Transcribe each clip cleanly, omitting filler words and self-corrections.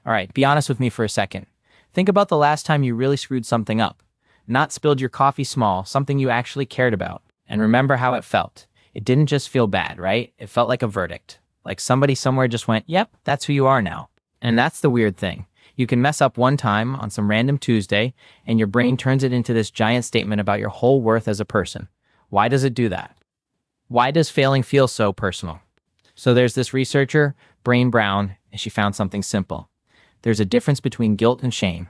All right, be honest with me for a second. Think about the last time you really screwed something up. Not spilled your coffee small, something you actually cared about. And remember how it felt. It didn't just feel bad, right? It felt like a verdict. Like somebody somewhere just went, yep, that's who you are now. And that's the weird thing. You can mess up one time on some random Tuesday, and your brain turns it into this giant statement about your whole worth as a person. Why does it do that? Why does failing feel so personal? So there's this researcher, Brené Brown, and she found something simple. There's a difference between guilt and shame.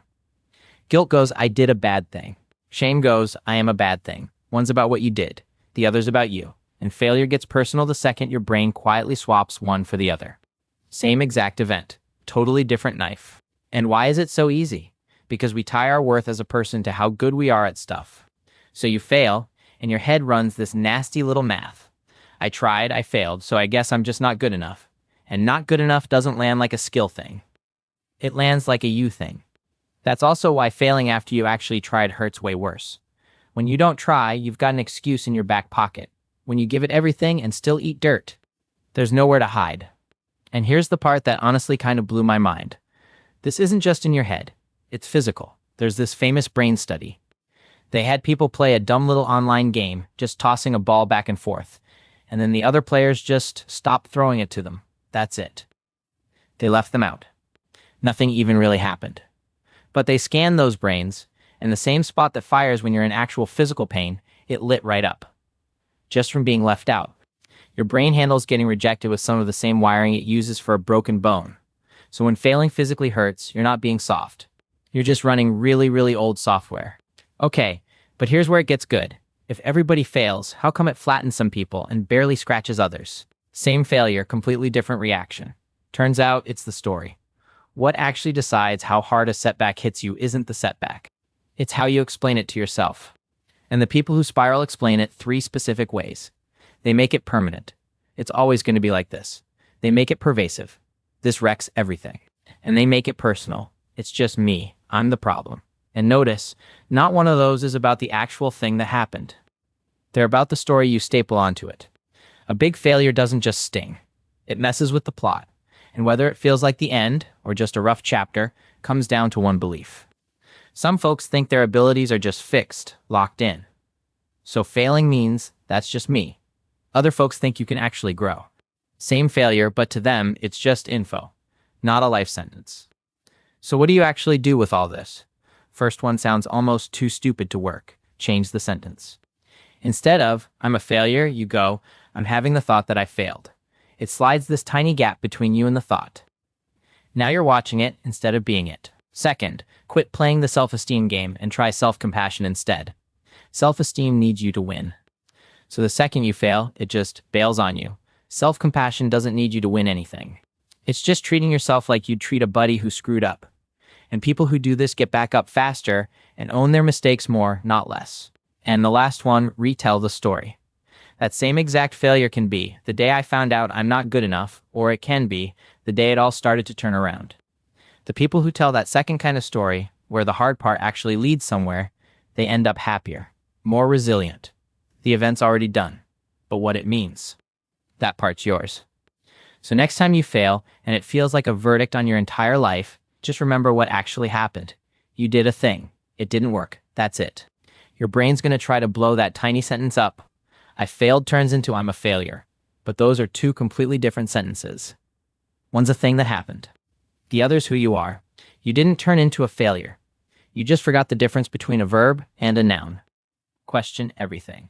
Guilt goes, I did a bad thing. Shame goes, I am a bad thing. One's about what you did, the other's about you. And failure gets personal the second your brain quietly swaps one for the other. Same exact event, totally different knife. And why is it so easy? Because we tie our worth as a person to how good we are at stuff. So you fail, and your head runs this nasty little math. I tried, I failed, so I guess I'm just not good enough. And not good enough doesn't land like a skill thing. It lands like a you thing. That's also why failing after you actually tried hurts way worse. When you don't try, you've got an excuse in your back pocket. When you give it everything and still eat dirt, there's nowhere to hide. And here's the part that honestly kind of blew my mind. This isn't just in your head. It's physical. There's this famous brain study. They had people play a dumb little online game, just tossing a ball back and forth. And then the other players just stopped throwing it to them. That's it. They left them out. Nothing even really happened. But they scanned those brains, and the same spot that fires when you're in actual physical pain, it lit right up. Just from being left out. Your brain handles getting rejected with some of the same wiring it uses for a broken bone. So when failing physically hurts, you're not being soft. You're just running really, really old software. Okay, but here's where it gets good. If everybody fails, how come it flattens some people and barely scratches others? Same failure, completely different reaction. Turns out it's the story. What actually decides how hard a setback hits you isn't the setback. It's how you explain it to yourself. And the people who spiral explain it 3 specific ways. They make it permanent. It's always going to be like this. They make it pervasive. This wrecks everything. And they make it personal. It's just me. I'm the problem. And notice, not one of those is about the actual thing that happened. They're about the story you staple onto it. A big failure doesn't just sting. It messes with the plot. And whether it feels like the end or just a rough chapter comes down to one belief. Some folks think their abilities are just fixed, locked in. So failing means that's just me. Other folks think you can actually grow. Same failure, but to them, it's just info, not a life sentence. So what do you actually do with all this? First one sounds almost too stupid to work. Change the sentence. Instead of, I'm a failure, you go, I'm having the thought that I failed. It slides this tiny gap between you and the thought. Now you're watching it instead of being it. Second, quit playing the self-esteem game and try self-compassion instead. Self-esteem needs you to win. So the second you fail, it just bails on you. Self-compassion doesn't need you to win anything. It's just treating yourself like you'd treat a buddy who screwed up. And people who do this get back up faster and own their mistakes more, not less. And the last one, retell the story. That same exact failure can be the day I found out I'm not good enough, or it can be the day it all started to turn around. The people who tell that second kind of story, where the hard part actually leads somewhere, they end up happier, more resilient. The event's already done. But what it means, that part's yours. So next time you fail, and it feels like a verdict on your entire life, just remember what actually happened. You did a thing. It didn't work. That's it. Your brain's going to try to blow that tiny sentence up. I failed turns into I'm a failure. But those are 2 completely different sentences. One's a thing that happened. The other's who you are. You didn't turn into a failure. You just forgot the difference between a verb and a noun. Question everything.